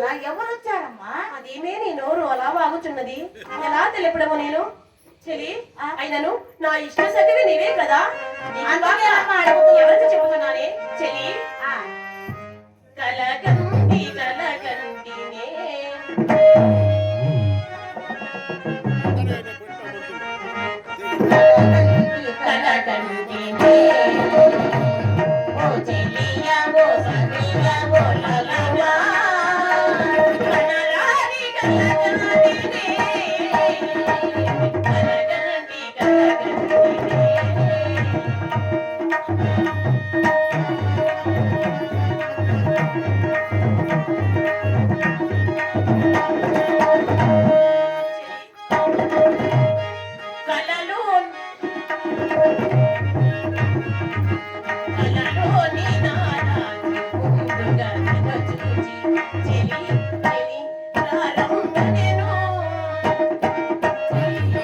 అవునా, ఎవరు వచ్చారమ్మా? అదేమే నీ నోరు అలా వాగుచున్నది, ఎలా తెలుపడము నేను? చెలి, అయినను నా ఇష్ట సఖివి నీవే కదా. ఎవరికి చెబుతున్నానే చెలి? కలకంటి కలకంటినే కలకంటినే ఓ చెలియా ఓ సఖియా ఓ లలనా కనరాని కలకంటినే కలకంటి కలకంటినే కలలో కలలోని నారాజు ముందుగా చూచి చెలి చెలి ప్రారంభనెను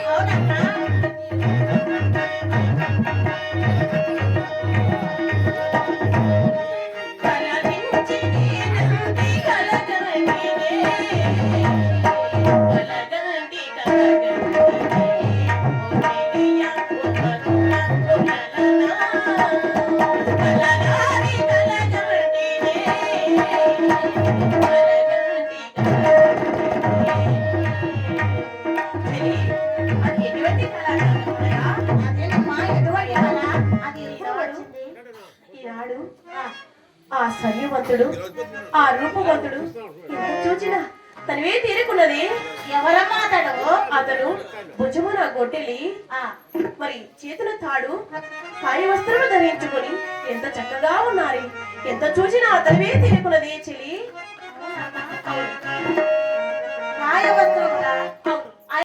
అవునన్నా కలవించి నేనంటి కలగంటినే కలగంటి కలగంటినే ఓ చెలియా ఓ కరుణ ఓ లలనా కలగాని కలగంటినే కలగంటి కలగంటినే చెలి, అది ఎటువంటి కళాకారుడా? అదేనమ్మా, ఎటువంటి కళ? అది ఎప్పుడు వచ్చింది? ఈనాడు ఆ సర్యవంతుడు ఆ రూపవంతుడు ఎంత చూచినా తనవే తీరుకున్నది. ఎవరమ్మా అతడు? అతను భుజమున గొడ్డలి, మరి చేతుల తాడు, కాయి వస్త్రములు ధరించుకొని ఎంత చక్కగా ఉన్నారు. ఎంత చూసినా అతనివే తీరుకున్నది చెలి. అవునమ్మా. అవును